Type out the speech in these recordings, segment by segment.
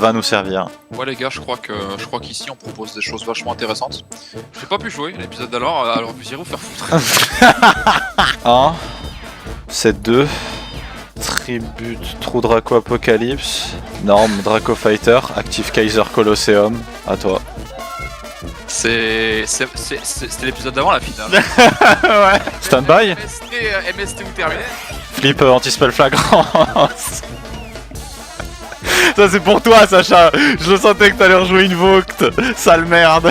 va nous servir. Ouais les gars, je crois qu'ici on propose des choses vachement intéressantes. J'ai pas pu jouer l'épisode d'alors, alors vous irez vous faire foutre. 1, 7-2, Tribute, True Draco Apocalypse, Norme Draco Fighter, Active Kaiser Colosseum, à toi. C'était l'épisode d'avant la finale. Ouais. Standby. MST ou terminé. Flip anti-spell flagrant. Ça c'est pour toi Sacha. Je le sentais que t'allais rejouer une Voct. Sale merde.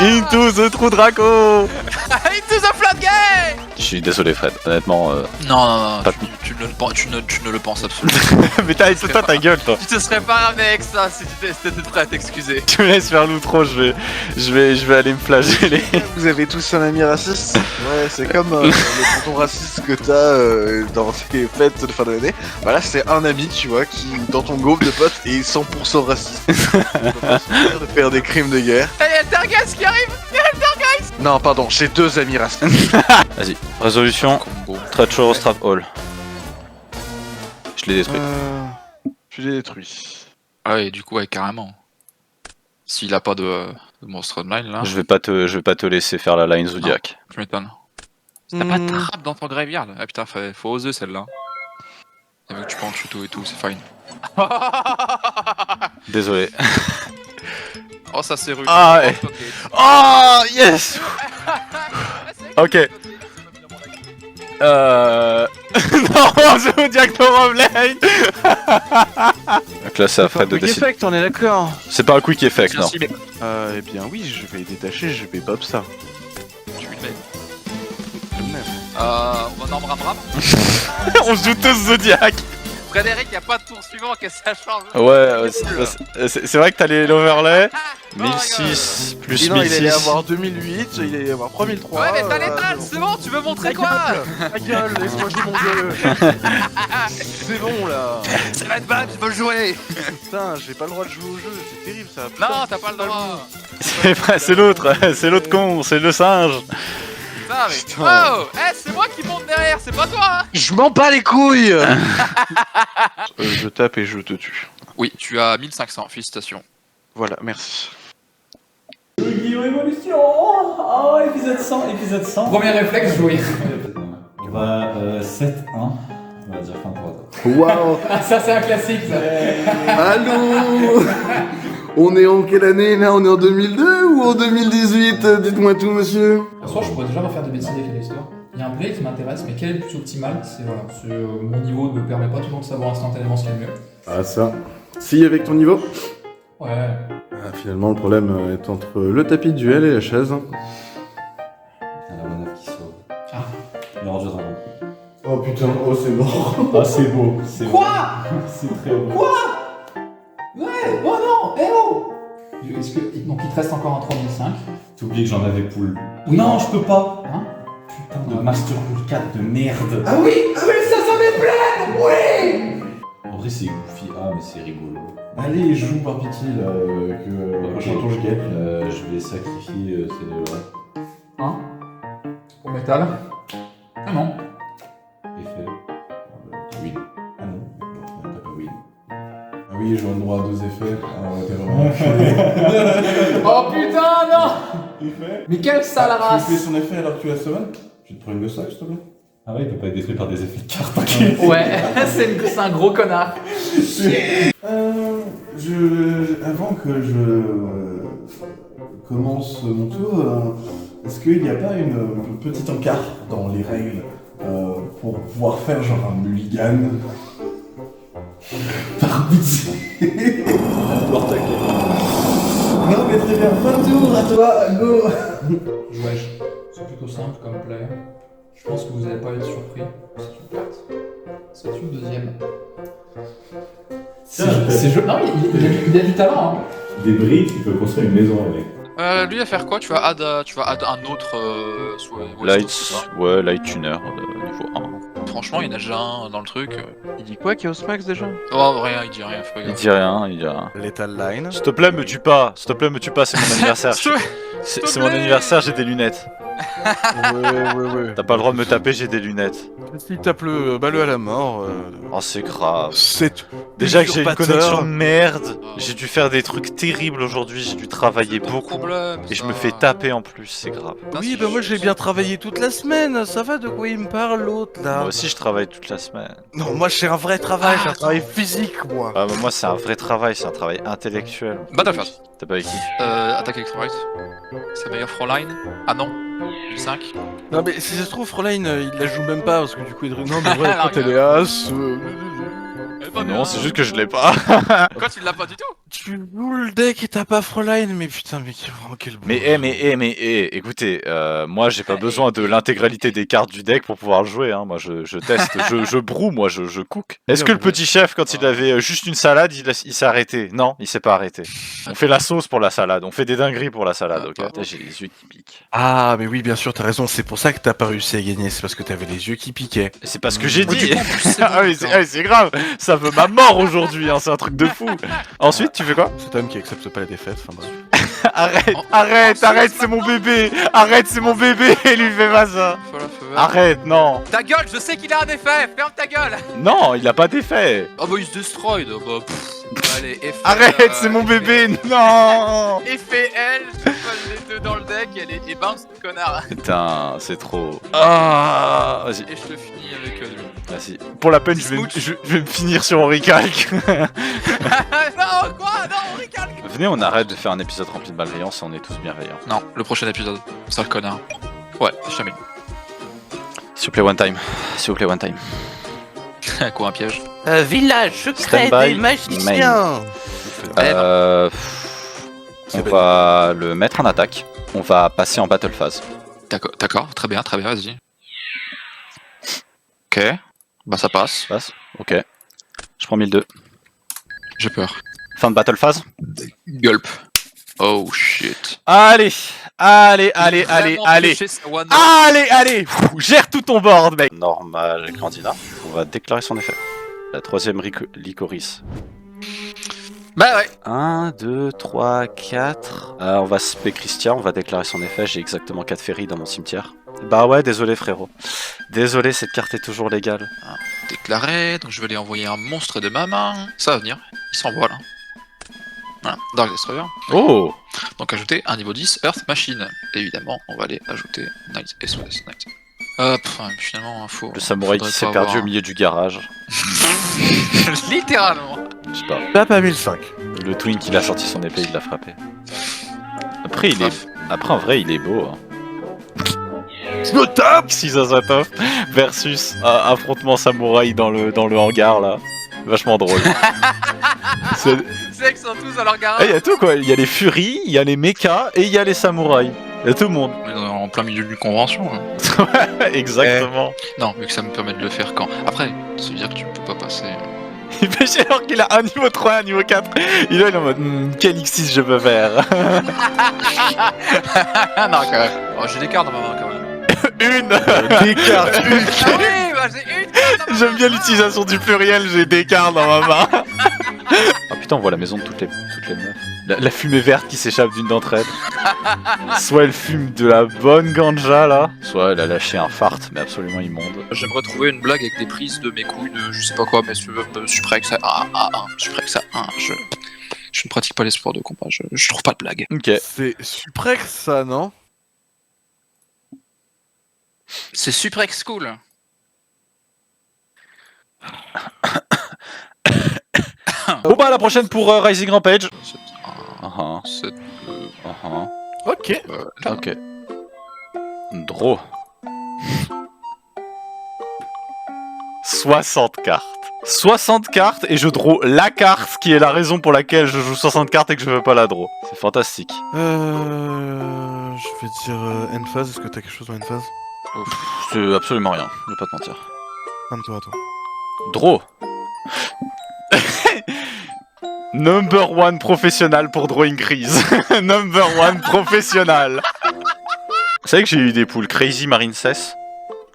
Into the True Draco. Into the floodgate. Je suis désolé Fred, honnêtement. Non, pas- tu ne le penses absolument. Mais c'est toi ta gueule toi. Tu te serais pas ramené avec ça si tu étais prêt à t'excuser. Tu me laisses faire l'outro, je vais aller me flageller. Vous avez tous un ami raciste? Ouais, c'est comme le tonton raciste que t'as dans tes fêtes de fin d'année. Bah là, c'est un ami, tu vois, qui, dans ton groupe de potes, est 100% raciste. De faire des crimes de guerre. Hey, y'a le Targas qui arrive. Non, pardon, j'ai deux amis racistes. Vas-y, résolution, Treacherous Trap Hall. Je l'ai détruit. Je l'ai détruit. Ah ouais, du coup, ouais, carrément. S'il a pas de monstre online là, Je vais pas te laisser faire la line Zodiac. je m'étonne. T'as pas de trappe dans ton graveyard. Ah putain, faut oser celle-là. Et vu que tu prends tuto et tout, c'est fine. Désolé. Oh, ça c'est rude. Ah ouais. Oh yes. Ok. Non, Zodiac no Lane. Donc là c'est à Fred de Quick décider. effect, on est d'accord. C'est pas un quick effect, non. Eh bien oui, je vais détacher, je vais pop ça. Tu le mets. Tout de même. On va Norm Ram Ram. On joue tous Zodiac. Frédéric, y'a pas de tour suivant, qu'est-ce que ça change? Ouais, c'est vrai que t'as l'overlay. Oh, 1006 plus Sinon, il allait 1006. avoir 2008, il allait avoir 3003. Ouais, mais t'as l'étal, c'est bon, tu veux montrer quoi? Ta gueule, laisse-moi jouer mon jeu. C'est bon là. Ça va être bad, je veux jouer. Putain, j'ai pas le droit de jouer au jeu, c'est terrible ça. Non, t'as pas le droit. C'est l'autre con, c'est le singe. Putain, mais... Putain. Oh, c'est moi qui monte derrière, c'est pas toi, hein. Je m'en bats les couilles. Je tape et je te tue. Oui, tu as 1500, félicitations. Voilà, merci. Yu-Gi-Oh! Evolution! Oh, épisode 100, épisode 100. Premier réflexe, jouer. On va 7-1. On va dire fin pour Waouh. Ah, ça, c'est un classique, ça. Allô. On est en quelle année là? On est en 2002 ou en 2018? Dites-moi tout, monsieur. Soit je pourrais déjà refaire des bêtises avec la histoire. Il y a un play qui m'intéresse, mais quel est le plus optimal? C'est voilà, mon niveau ne me permet pas toujours de savoir instantanément ce qui est le mieux. Ah ça. Si, avec ton niveau. Ouais. Ah, finalement, le problème est entre le tapis de duel et la chaise. Alors, la 9 qui sauve. Ah. Le Roger Dragon. Oh putain, oh c'est mort. Ah, c'est beau. C'est Quoi? C'est très beau. Quoi? Ouais, oh non, eh oh. Est-ce que... Donc il te reste encore un 3005. T'oublies que j'en avais poule. Non, je peux pas. Hein? Putain de Master Rule 4 de merde. Ah oui, ça m'est plein. Oui. En vrai, c'est goofy. Ah, mais c'est rigolo. Allez, joue par pitié là. Que prochain tour je guette. Je vais sacrifier ces deux-là. Hein? Au métal. Ah non. Effet. Oui. Ah non. Non, t'as pas oui. Ah oui, je vois le droit à 2 effets. Ah ouais, t'es vraiment. Oh putain, non. Effet. Mais quelle sale race. Tu fais son effet alors que tu la summon? Je te prends une sac, s'il te plaît. Ah ouais, il peut pas être détruit par des effets de cartes. Ok. Ouais, c'est un gros connard. Avant que je commence mon tour, est-ce qu'il n'y a pas une petite encart dans les règles pour pouvoir faire genre un mulligan? Par pitié. Non mais très bien, fin de tour, à toi, go. Wesh, c'est plutôt simple comme play. Je pense que vous n'allez pas être surpris. C'est une carte. C'est une deuxième. C'est joli. Non, il a du talent, hein. Des briques, tu peux construire une maison avec. Lui, à faire quoi? Tu vas add un autre... Light, ouais, Light Tuner niveau 1. Franchement, il y en a déjà un dans le truc. Il dit quoi, Chaos Max déjà? Oh, rien, il dit rien, faut Il dit rien, il dit rien. Lethal Line. S'il te plaît, me tue pas, c'est mon anniversaire. S'il te C'est mon anniversaire, j'ai des lunettes. Ouais. T'as pas le droit de me taper, j'ai des lunettes. S'il tape le ballot à la mort, Oh, c'est grave. c'est Déjà que j'ai une usurpateur. connexion de merde, j'ai dû faire des trucs terribles aujourd'hui, j'ai dû travailler Pas de beaucoup. problème, Et je ça. me fais taper en plus, c'est grave. Putain, Oui, si bah moi je- j'ai bien travaillé toute la semaine, ça va de quoi il me parle l'autre là? Moi aussi je travaille toute la semaine. Non, moi j'ai un vrai travail, j'ai un attends. travail physique moi. Ah bah moi c'est un vrai travail, c'est un travail intellectuel. Battlefield. T'as pas avec qui? Attaque Electronics. C'est meilleur Frontline. Ah non. Du 5. Non mais si ça se trouve, Fräulein, il la joue même pas parce que du coup il dit non mais ouais, Alors, quand elle est as, Non, c'est juste que je l'ai pas. Quoi, tu l'as pas du tout? tu joues le deck et t'as pas Fräulein, mais putain mais quel Mais écoutez, moi j'ai pas besoin de l'intégralité des cartes du deck pour pouvoir le jouer, hein. Moi je teste, je broue, moi je cook. Est-ce que le petit chef, quand il avait juste une salade, il s'est arrêté? Non, il s'est pas arrêté. On fait la sauce pour la salade, on fait des dingueries pour la salade, ok? Putain, j'ai les yeux qui piquent. Ah mais oui bien sûr t'as raison, c'est pour ça que t'as pas réussi à gagner, c'est parce que t'avais les yeux qui piquaient. Et c'est pas ce que j'ai Oh, dit! du coup, en plus, c'est Ah bon, oui, putain. c'est grave! Ça veut ma mort aujourd'hui, hein, c'est un truc de fou! Ensuite, tu fais quoi? Cet homme qui accepte pas la défaite, enfin bref. Arrête, Oh, arrête, oh, arrête, c'est c'est mon bébé! Arrête, c'est mon bébé! Lui fais pas ça! Voilà, feu vert. Arrête, non! Ta gueule, je sais qu'il a un effet! Ferme ta gueule! Non, il a pas d'effet! Ah bah il se destroy, bah pff. Allez, effet. Arrête, c'est mon bébé! Non! Effet L, je pose les deux dans le deck et bounce le connard. Putain, c'est trop. Ah! Vas-y, Et je le finis avec lui. vas-y. Pour la peine, je vais me finir sur Henri Calque. Non, quoi? Non, on ricale! Venez, on arrête de faire un épisode rempli de malveillance et on est tous bienveillants. Non, le prochain épisode. Sale connard. Ouais, je termine. S'il vous plaît, one time. S'il vous plaît, one time. Quoi, un piège? Village secret Stand-by, des magiciens. On C'est va le mettre en attaque. On va passer en battle phase. D'accord, très bien, vas-y. Ok, bah ça passe. Passe. Ok. Je prends 1002. J'ai peur. Fin de battle phase. Gulp. Oh shit. Allez, allez, Vraiment piocher sa one up. allez. Pfff, gère tout ton board, mec. Normal, candidat. On va déclarer son effet. La troisième licorice. Bah ouais. 1, 2, 3, 4. On va spé Christian, on va déclarer son effet. J'ai exactement 4 ferries dans mon cimetière. Bah ouais, désolé frérot. Désolé, cette carte est toujours légale. Déclaré, donc je vais lui envoyer un monstre de ma main. Ça va venir, il s'envole. Hein. Voilà, Dark Destroyer. Oh! Donc ajouter un niveau 10 Earth Machine. Évidemment, on va aller ajouter Knight et SOS Knight. Hop, finalement, faut. Le samouraï qui s'est perdu au milieu du garage. Littéralement. Je sais pas. Tape à 1005. Le Twink, il a sorti son épée, il l'a frappé. Après, en vrai, il est beau. Hein. Je me tape. Xizazatov versus affrontement samouraï dans le hangar là. Vachement drôle. C'est C'est qu'ils sont tous à leur il garage. y a tout quoi. Il y a les furies, il y a les mechas et il y a les samouraïs. Il y a tout le monde. On est en plein milieu d'une convention. Hein. Exactement. Non, vu que ça me permet de le faire quand. Après, ça veut dire que tu peux pas passer. Il fait chier alors qu'il a un niveau 3 un niveau 4. Il est en mode quel X6 je peux faire. Ah non, quand même. Oh, j'ai des cartes dans ma main quand même. Une. Des cartes. Ah oui, bah j'ai une carte dans ma J'aime main. bien l'utilisation du pluriel, j'ai des cartes dans ma main. Oh putain, on voit la maison de toutes les meufs. La fumée verte qui s'échappe d'une d'entre elles. Soit elle fume de la bonne ganja là, soit elle a lâché un fart, mais absolument immonde. J'aimerais trouver une blague avec des prises de mes couilles de je sais pas quoi, mais je suis prêt que ça. Je suis prêt que ça. Je ne pratique pas les sports de combat, je trouve pas de blague. Ok. C'est Suprex ça, non? C'est Suprex School. Bon bah à la prochaine pour Rising Rampage. C'est. Ok. Ok. Draw. 60 cartes. 60 cartes et je draw la carte qui est la raison pour laquelle je joue 60 cartes et que je veux pas la draw. C'est fantastique. Je vais dire N-phase, est-ce que t'as quelque chose en N-phase? C'est absolument rien, je vais pas te mentir. Un tour à toi. Draw. Number one professionnel pour drawing crease. Number one professionnel. Vous savez que j'ai eu des poules Crazy Marine Cess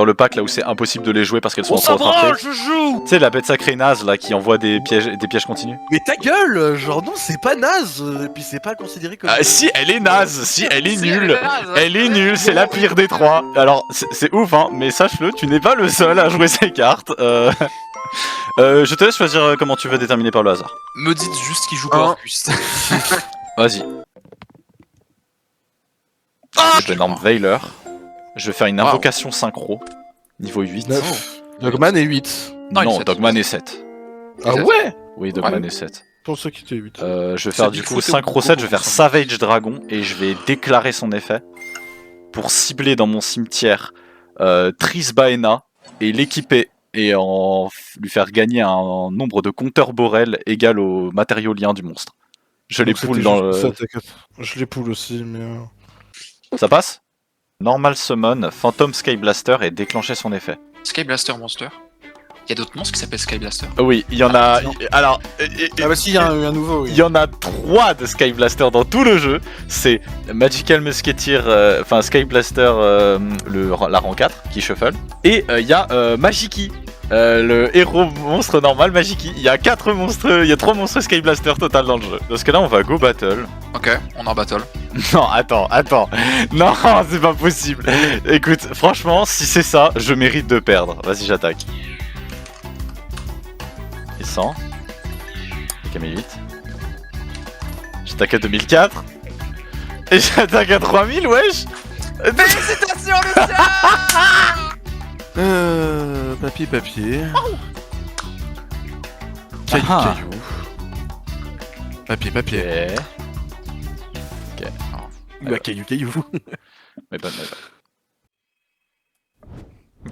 Dans le pack là où c'est impossible de les jouer parce qu'elles sont On s'en trop rattrapées. branle, je joue. Tu sais, la bête sacrée naze là qui envoie des pièges continus. Mais ta gueule, genre non, c'est pas naze, et puis c'est pas considéré comme. Ah, si, elle est naze, si, elle est Si, nulle. naze. Elle est nulle, c'est la pire des trois. Alors, c'est ouf, hein, mais sache-le, tu n'es pas le seul à jouer ces cartes. Je te laisse choisir comment tu veux déterminer par le hasard. Me dites juste qu'il joue pas Orcus. Vas-y. Je vais énorme Veiler. Je vais faire une invocation synchro. Niveau 8. 9. Dogman est 8. Non, il est Non, sept. Dogman est 7. Ah ouais? Oui, Dogman est 7. Je pensais qu'il était 8. Je vais faire du Big coup Photo synchro 7, je vais faire ensemble. Savage Dragon et je vais déclarer son effet pour cibler dans mon cimetière Tris Baena et l'équiper et lui faire gagner un nombre de compteurs Borel égal au matériau lien du monstre. Je les poule dans le... Je les poule aussi, mais. Ça passe? Normal Summon, Phantom Sky Blaster et déclencher son effet. Sky Blaster Monster. Il y a d'autres monstres qui s'appellent Sky Blaster. Oui, il y en a... Alors... Ah bah si, il y a un nouveau, Il oui. y en a 3 de Sky Blaster dans tout le jeu. C'est Magical Musketeer, enfin Sky Blaster, la rang 4 qui shuffle. Et il y a Magiki, le héros monstre normal Magiki. Il y a 4 monstres, il y a 3 monstres Sky Blaster total dans le jeu. Parce que là on va go battle. Ok, on est en battle. Non, attends. Non, c'est pas possible. Écoute, franchement, si c'est ça, je mérite de perdre. Vas-y, j'attaque. Et 100. Ok, 1008. J'attaque à 2004. Et j'attaque à 3000, wesh. Félicitations, Lucien. Papier. Ah. Caillou. Papier. Ok. Bah, caillou. Mais bonne.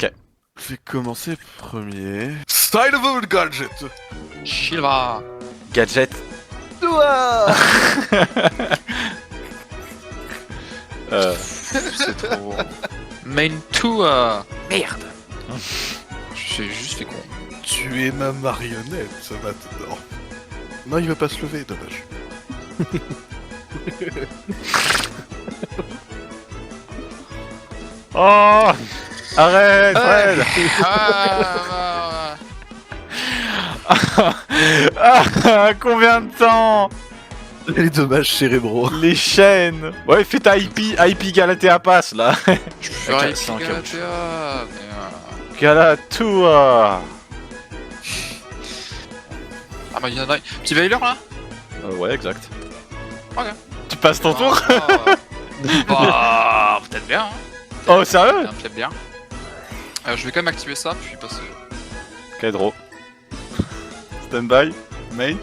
Je vais commencer premier. Style of a gadget. Shilva. Gadget. C'est trop. Main 2. Merde. J'ai juste fait con. Tu es ma marionnette maintenant. Non, il veut pas se lever, dommage. Oh. Arrête, Fred. Combien de temps? Les dommages cérébraux. Les chaînes. Ouais, fais ta IP Galatea Pass là. Je peux faire Ok, un c'est en Galatea, Galatua. Ah bah y'en a. Petit Veiler là. Ouais, exact. Ok. Tu passes ton tour? Bah, peut-être bien. Hein. Oh, sérieux? Peut-être bien. Je vais quand même activer ça, puis passer. Ok, draw. Standby. Main.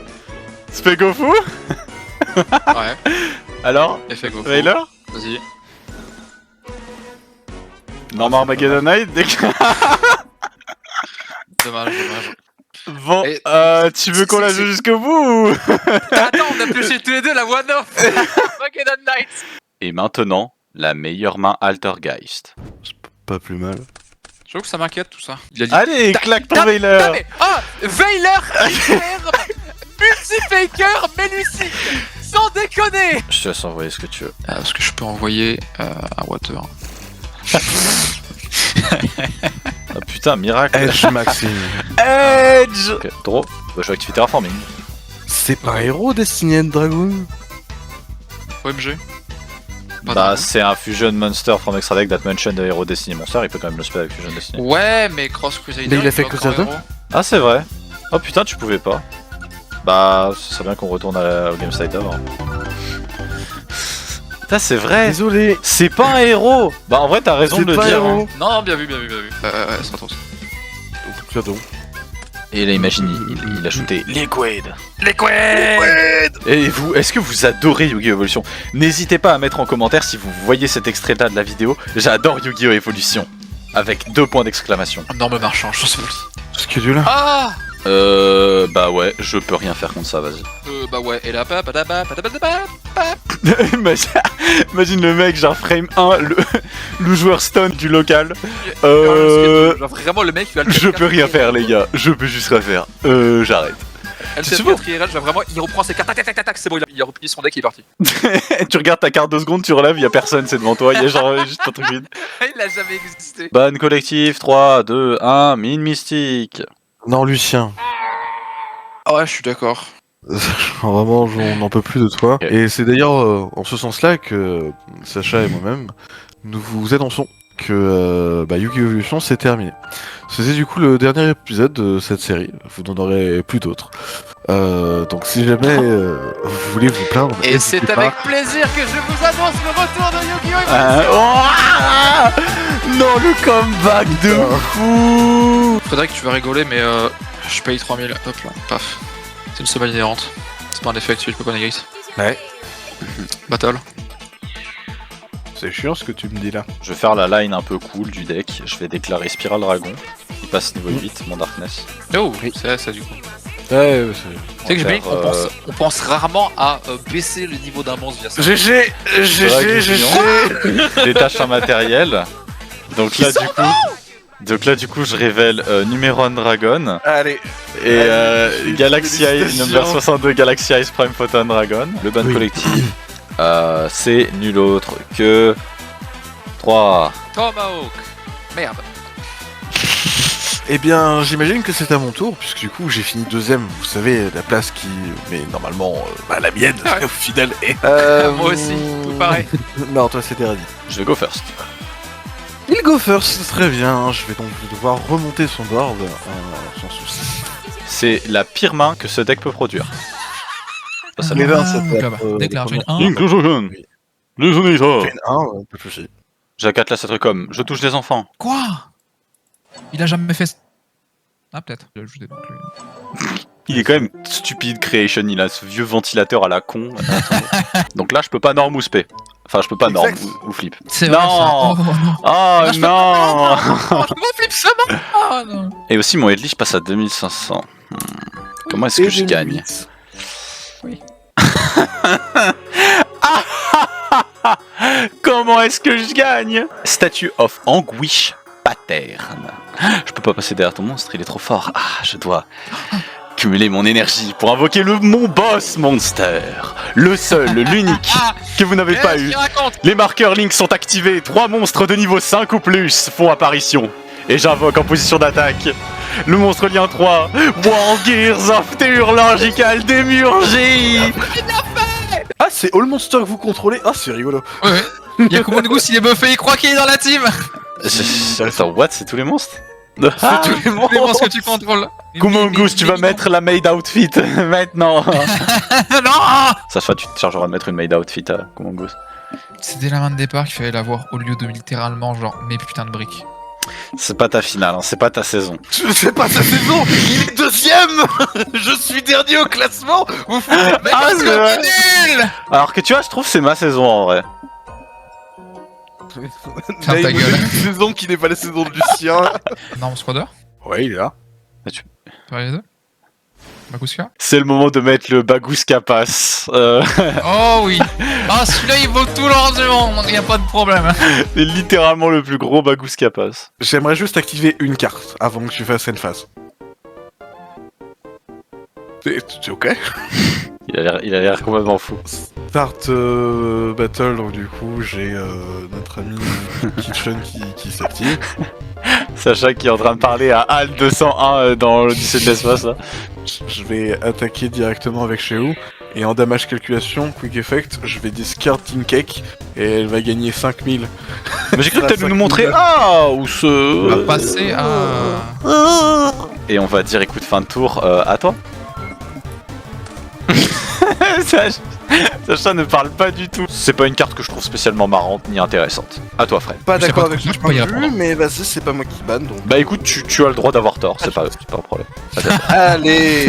Spé Gofu? Ouais, Alors? effet go. Veiler? Vas-y. Normal Armageddon Knight. Dommage. Bon, Et- tu veux qu'on la joue jusqu'au bout? Attends, on a pioché tous les deux la one off. Armageddon Knight. Et maintenant, la meilleure main Altergeist. Pas plus mal. J'avoue que ça m'inquiète tout ça. Il a dit. Allez, claque ton Non, Veiler! mais Veiler Multi-Faker Melusic. Sans déconner. Je te laisse envoyer ce que tu veux. Est-ce que je peux envoyer un water? Ah putain, miracle! Edge Maxime. Edge! Ok, draw. Bah, je vais activer Terraforming. C'est pas un héros destiné à Dragoon. OMG. Pas Bah, de- c'est un Fusion Monster from Extra Deck that mentioned the Hero Destiny Monster, il peut quand même le spell avec Fusion Destiny. Ouais, mais Cross Crusader. Mais il a fait peut Crusader. encore héros. Ah, c'est vrai. Oh putain, tu pouvais pas. Bah, ce serait bien qu'on retourne au game site avant. Putain, c'est vrai! Désolé. C'est pas un héros! Bah, en vrai, t'as raison de C'est le pas un dire. héros. Hein. Non, bien vu. Ouais, ça sera trop. Cadeau. Et là, imagine, il a shooté Liquid! Et vous, est-ce que vous adorez Yu-Gi-Oh! Evolution? N'hésitez pas à mettre en commentaire si vous voyez cet extrait-là de la vidéo. J'adore Yu-Gi-Oh! Evolution! Avec 2 points d'exclamation. Norme marchand, je sais pas. Ce que là. Ah. Bah ouais, je peux rien faire contre ça, vas-y. Bah ouais, et là, Imagine le mec, genre frame 1, le joueur stun du local. Genre vraiment le mec qui va le Je peux rien faire, les gars, je peux juste rien faire. J'arrête. LCM4 IRL, je vais vraiment, il reprend ses cartes, tac tac tac tac, c'est bon, il a repris son deck, il est parti. Tu regardes ta carte 2 secondes, tu relèves, y a personne, c'est devant toi, y a genre juste un truc vide. Il a jamais existé. Ban collectif, 3, 2, 1, mine mystique. Non, Lucien. Ah ouais, je suis d'accord. Vraiment, on n'en peut plus de toi. Ok. Et c'est d'ailleurs en ce sens-là que Sacha et moi-même, nous vous annonçons que Yu-Gi-Oh! Evolution c'est terminé. C'était du coup le dernier épisode de cette série. Vous n'en aurez plus d'autres. Donc si jamais vous voulez vous plaindre, Et c'est n'hésitez pas. avec plaisir que je vous annonce le retour de Yu-Gi-Oh! Evolution. Non, le comeback de fou. Frédéric, tu vas rigoler, mais je paye 3000. Hop là, paf. C'est une somme inhérente. C'est pas un effet actuel, je peux pas négater. Ouais. Battle. C'est chiant ce que tu me dis là. Je vais faire la line un peu cool du deck. Je vais déclarer Spiral Dragon. Il passe niveau 8, mon Darkness. Oh, c'est ça du coup. Ouais, Tu sais que je me dis faire, on pense rarement à baisser le niveau d'un monstre via ça. GG. Détache un matériel. Donc là, du coup, je révèle Numéron Dragon Allez. et Galaxy Ice, félicitations. number 62 Galaxy Ice Prime Photon Dragon. Le ban collectif, c'est nul autre que 3. Tomahawk. Merde. Eh bien, j'imagine que c'est à mon tour, puisque du coup j'ai fini deuxième. Vous savez, la place qui. Mais normalement, la mienne, Ouais. au final. Et... Moi aussi, tout pareil. Non, toi c'était Radis. Je vais go first. Il go first, très bien. Je vais donc devoir remonter son board sans souci. C'est la pire main que ce deck peut produire. Ça, Les ça- 20, ça peut là-bas. être, Déclare, j'ai une 1. Inclusion. Les uniteurs. J'ai une 1, pas de souci. J'accate là, c'est truc comme je touche des enfants. Quoi? Il a jamais fait. Ah, peut-être. Il a ajouté donc lui. Il est quand même stupide creation, il a ce vieux ventilateur à la con. Donc là, je peux pas norm ou spé. Enfin, je peux pas norm Exact. ou flip. C'est Non. vrai, ça. Oh non. Oh je peux non. Mon flip seulement. Ah non. Et aussi, mon headly, je passe à 2500. Comment est-ce que je gagne? Comment est-ce que je gagne? Statue of Anguish Pattern. Je peux pas passer derrière ton monstre, il est trop fort. Ah, je dois cumuler mon énergie pour invoquer mon boss monster. Le seul, l'unique que vous n'avez pas eu. Les marqueurs Link sont activés. 3 monstres de niveau 5 ou plus font apparition. Et j'invoque en position d'attaque le monstre lien 3, Wargears of Theurgical Démurgie. Ah, c'est All Monster que vous contrôlez. Ah, c'est rigolo. Ouais, ouais. Il y a Kumongoose, il est buffé, il croit qu'il est dans la team. Attends, what? C'est tous les monstres? C'est tous les Les monstres que tu contrôles. Kumongoose, tu vas mettre la maid outfit maintenant. Non. Ça se fait, tu te chargeras de mettre une maid outfit à Kumongoose. C'est dès la main de départ qu'il fallait l'avoir au lieu de littéralement genre mes putains de briques. C'est pas ta finale, hein, c'est pas ta saison. C'est pas sa saison. Il est deuxième. Je suis dernier au classement. Vous foutez Mais Ah, parce c'est qu'on vrai. est nul. Alors que tu vois, je trouve que c'est ma saison en vrai. Ferme ta gueule. une saison qui n'est pas la saison de Lucien. Non, squatter. Ouais, il est là. Toi les deux. Bakuska. C'est le moment de mettre le Bagouska pass. Oh oui. Ah celui-là il vaut tout l'or du monde, y a pas de problème. C'est littéralement le plus gros Bagouska pass. J'aimerais juste activer une carte avant que tu fasses une phase. C'est ok. Il a l'air complètement fou. Start battle, donc du coup j'ai notre ami Kitchen qui s'active. Sacha qui est en train de parler à Al 201 dans l'Odyssée de l'espace là. Je vais attaquer directement avec Sheu. Et en damage calculation, quick effect, je vais discard Team Cake et elle va gagner 5000. Mais j'ai cru que t'allais nous montrer où On ce. va passer à. Et on va dire écoute fin de tour à toi. Sacha ne parle pas du tout. C'est pas une carte que je trouve spécialement marrante ni intéressante. À toi Fred. Pas Je sais d'accord pas avec trop, ce je peux point y de répondre. vue, mais vas-y, c'est pas moi qui banne donc. Bah écoute, tu as le droit d'avoir tort, c'est pas un problème. Allez